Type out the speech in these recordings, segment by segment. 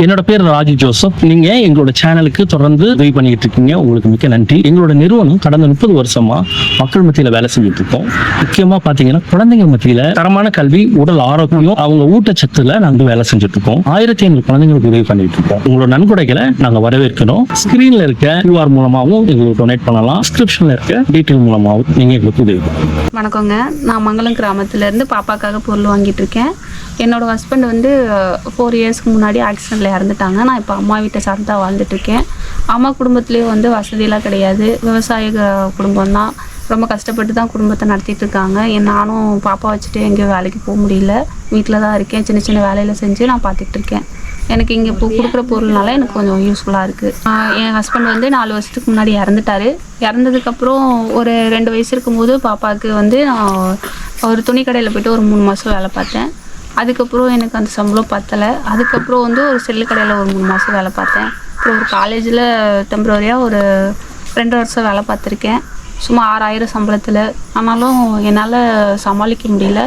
என்னோட பேர் ராஜி ஜோசப். நீங்க எங்களோட சேனலுக்கு தொடர்ந்து உதவி பண்ணிட்டு இருக்கீங்க, உங்களுக்கு மிக்க நன்றி. எங்களோட நிறுவனம் கடந்த 30 வருஷமா மக்கள் மத்தியில வேலை செஞ்சுட்டு இருக்கோம். முக்கியமா பாத்தீங்கன்னா குழந்தைங்க மத்தியில தரமான கல்வி, உடல் ஆரோக்கியம், அவங்க ஊட்டச்சத்துல நாங்க வேலை செஞ்சுட்டு இருக்கோம். 1500 குழந்தைங்களுக்கு உதவி பண்ணிட்டு இருக்கோம். உங்களோட நன்கொடைகளை நாங்க வரவேற்கிறோம். ஸ்கிரீன்ல இருக்க QR மூலமாகவும் எங்களுக்கு டொனேட் பண்ணலாம். டிஸ்கிரிப்ஷன்ல இருக்க டீட்டெயில் மூலமாகவும் நீங்க எங்களுக்கு உதவி பண்ணலாம். வணக்கங்க, நான் மங்களம் கிராமத்துல இருந்து பாப்பாக்காக பொருள் வாங்கிட்டு இருக்கேன். என்னோட ஹஸ்பண்ட் வந்து 4 இயர்ஸ்க்கு முன்னாடி ஆக்சிடென்ட்ல இறந்துட்டாங்க. நான் இப்போ அம்மா வீட்டை சார்ந்து தான் வாழ்ந்துட்டு இருக்கேன். அம்மா குடும்பத்துலேயும் வந்து வசதியெல்லாம் கிடையாது, விவசாய குடும்பம் தான். ரொம்ப கஷ்டப்பட்டு தான் குடும்பத்தை நடத்திட்டு இருக்காங்க. நானும் பாப்பா வச்சுட்டு எங்கேயும் வேலைக்கு போக முடியல, வீட்டில் தான் இருக்கேன். சின்ன சின்ன வேலையில் செஞ்சு நான் பார்த்துட்டு இருக்கேன். எனக்கு இங்கே இப்போ கொடுக்குற பொருள்னால எனக்கு கொஞ்சம் யூஸ்ஃபுல்லாக இருக்குது. என் ஹஸ்பண்ட் வந்து 4 வருஷத்துக்கு முன்னாடி இறந்துட்டார். இறந்ததுக்கப்புறம் ஒரு 2 வயசு இருக்கும்போது பாப்பாவுக்கு வந்து நான் ஒரு துணி கடையில் போய்ட்டு ஒரு 3 மாதம் வேலை பார்த்தேன். அதுக்கப்புறம் எனக்கு அந்த சம்பளம் பத்தலை. அதுக்கப்புறம் வந்து ஒரு செல்லு கடையில் ஒரு 3 மாதம் வேலை பார்த்தேன். அப்புறம் ஒரு காலேஜில் டெம்பரரியாக ஒரு 2 வருஷம் வேலை பார்த்துருக்கேன், சும்மா 6000 சம்பளத்தில். ஆனாலும் என்னால் சமாளிக்க முடியல.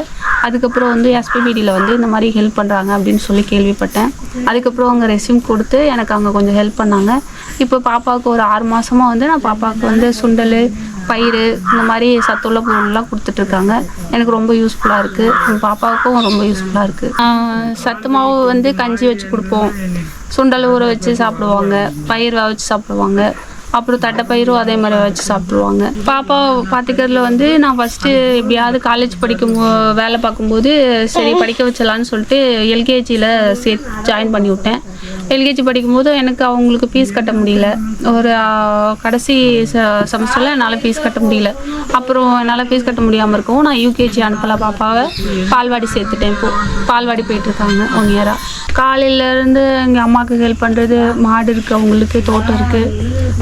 அதுக்கப்புறம் வந்து SPBDயில் வந்து இந்த மாதிரி ஹெல்ப் பண்ணுறாங்க அப்படின்னு சொல்லி கேள்விப்பட்டேன். அதுக்கப்புறம் அவங்க ரெஸ்யூம் கொடுத்து எனக்கு அங்கே கொஞ்சம் ஹெல்ப் பண்ணாங்க. இப்போ பாப்பாவுக்கு ஒரு 6 மாதமாக வந்து நான் பாப்பாவுக்கு வந்து சுண்டல், பயிறு, இந்த மாதிரி சத்துள்ள பொருள்லாம் கொடுத்துட்ருக்காங்க. எனக்கு ரொம்ப யூஸ்ஃபுல்லாக இருக்குது. எங்கள் பாப்பாவுக்கும் ரொம்ப யூஸ்ஃபுல்லாக இருக்குது. சத்து மாவு வந்து கஞ்சி வச்சு கொடுப்போம், சுண்டல் ஊற வச்சு சாப்பிடுவாங்க, பயிர் வச்சு சாப்பிடுவாங்க, அப்புறம் தட்டைப்பயிரும் அதே மாதிரி வச்சு சாப்பிடுவாங்க. பாப்பா பார்த்துக்கிறதுல வந்து நான் ஃபஸ்ட்டு எப்படியாவது காலேஜ் வேலை பார்க்கும்போது சரி படிக்க வச்சலான்னு சொல்லிட்டு LKGயில் ஜாயின் பண்ணி விட்டேன். LKG படிக்கும்போது எனக்கு அவங்களுக்கு ஃபீஸ் கட்ட முடியல. ஒரு கடைசி செமஸ்டரில் என்னால் ஃபீஸ் கட்ட முடியல. அப்புறம் என்னால் ஃபீஸ் கட்ட முடியாமல் இருக்கவும் நான் UKG அனுப்பலாம் பாப்பாவை. பால்வாடி சேர்த்துட்டேன். இப்போது பால்வாடி போயிட்டுருக்காங்க 1 இயராக. காலையிலேருந்து எங்கள் அம்மாவுக்கு ஹெல்ப் பண்ணுறது, மாடு இருக்குது, அவங்களுக்கு தோட்டம் இருக்குது,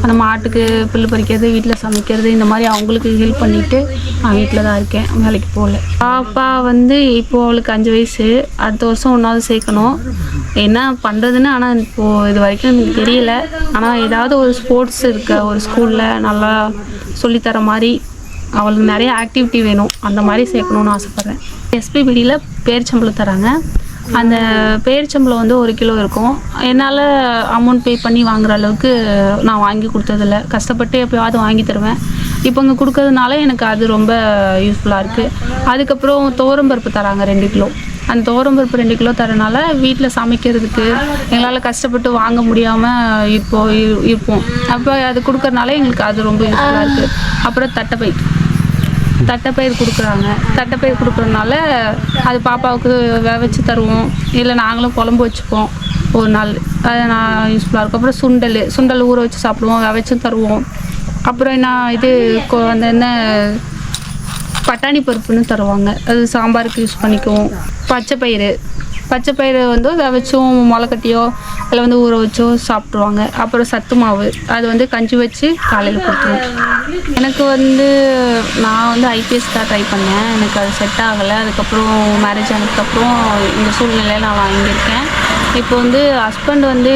அந்த மாட்டுக்கு புல் பறிக்கிறது, வீட்டில் சமைக்கிறது, இந்த மாதிரி அவங்களுக்கு ஹெல்ப் பண்ணிவிட்டு நான் வீட்டில் தான் இருக்கேன், வேலைக்கு போகல. பாப்பா வந்து இப்போது அவளுக்கு 5 வயசு. அடுத்த வருஷம் 1வது சேர்க்கணும். என்ன பண்ணுறதுன்னு ஆனால் இப்போது இது வரைக்கும் எனக்கு தெரியல. ஆனால் ஏதாவது ஒரு ஸ்போர்ட்ஸ் இருக்க ஒரு ஸ்கூலில் நல்லா சொல்லித்தர மாதிரி, அவளுக்கு நிறைய ஆக்டிவிட்டி வேணும், அந்த மாதிரி சேர்க்கணுன்னு ஆசைப்பட்றேன். SPBDயில் பேரிச்சம்பளம் தராங்க. அந்த பேரிச்சம்பளம் வந்து 1 கிலோ இருக்கும். என்னால் அமௌண்ட் பே பண்ணி வாங்குற அளவுக்கு நான் வாங்கி கொடுத்ததில்ல. கஷ்டப்பட்டு எப்போயாவது வாங்கி தருவேன். இப்போ இங்கே கொடுக்கறதுனால எனக்கு அது ரொம்ப யூஸ்ஃபுல்லாக இருக்குது. அதுக்கப்புறம் துவரம்பருப்பு தராங்க 2 கிலோ. அந்த துவரம்பருப்பு 2 கிலோ தரனால வீட்டில் சமைக்கிறதுக்கு எங்களால் கஷ்டப்பட்டு வாங்க முடியாமல் இருப்போம். அப்போ அது கொடுக்கறனால எங்களுக்கு அது ரொம்ப யூஸ்ஃபுல்லாக இருக்குது. அப்புறம் தட்டைப்பயிர் கொடுக்குறாங்க. தட்டைப்பயிர் கொடுக்குறதுனால அது பாப்பாவுக்கு வச்சு தருவோம், இல்லை நாங்களும் குழம்பு வச்சுப்போம் ஒரு நாள். அது நான் யூஸ்ஃபுல்லாக இருக்கும். அப்புறம் சுண்டல் ஊற வச்சு சாப்பிடுவோம், வச்சு தருவோம். அப்புறம் அந்த என்ன பட்டாணி பருப்புன்னு தருவாங்க, அது சாம்பாருக்கு யூஸ் பண்ணிக்குவோம். பச்சைப்பயிறு வந்து வச்சும் முளைக்கட்டியோ அதில் வந்து ஊற வச்சோ சாப்பிட்ருவாங்க. அப்புறம் சத்து மாவு, அது வந்து கஞ்சி வச்சு காலையில் கொடுத்துருவோம். எனக்கு வந்து நான் வந்து IPS தான் ட்ரை பண்ணேன், எனக்கு அது செட் ஆகலை. அதுக்கப்புறம் மேரேஜ் ஆனதுக்கப்புறம் இந்த சூழ்நிலையில் நான் வாங்கியிருக்கேன். இப்போ வந்து ஹஸ்பண்ட் வந்து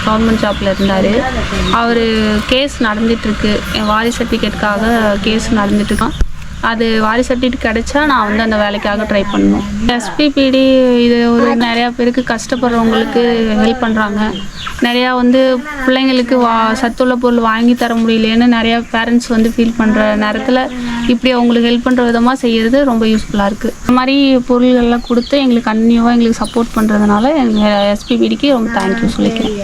கவர்மெண்ட் ஜாப்பில் இருந்தார். அவர் கேஸ் நடந்துகிட்ருக்கு, என் வாரிசு சர்டிஃபிகேட்டுக்காக கேஸ் நடந்துட்டுருக்கான். அது வாரிசு சர்டிஃபிகேட் கிடைச்சா நான் வந்து அந்த வேலைக்காக ட்ரை பண்ணணும். SPBD இது ஒரு நிறையா பேருக்கு கஷ்டப்படுறவங்களுக்கு ஹெல்ப் பண்ணுறாங்க. நிறையா வந்து பிள்ளைங்களுக்கு சத்துள்ள பொருள் வாங்கி தர முடியலேன்னு நிறையா பேரண்ட்ஸ் வந்து ஃபீல் பண்ணுற நேரத்தில் இப்படி அவங்களுக்கு ஹெல்ப் பண்ணுற விதமாக செய்கிறது ரொம்ப யூஸ்ஃபுல்லாக இருக்குது. இந்த மாதிரி பொருள்கள்லாம் கொடுத்து எங்களுக்கு கண்டினியூவாக எங்களுக்கு சப்போர்ட் பண்ணுறதுனால எங்கள் SPBDக்கு ரொம்ப தேங்க்யூ சொல்லிக்கிறேன்.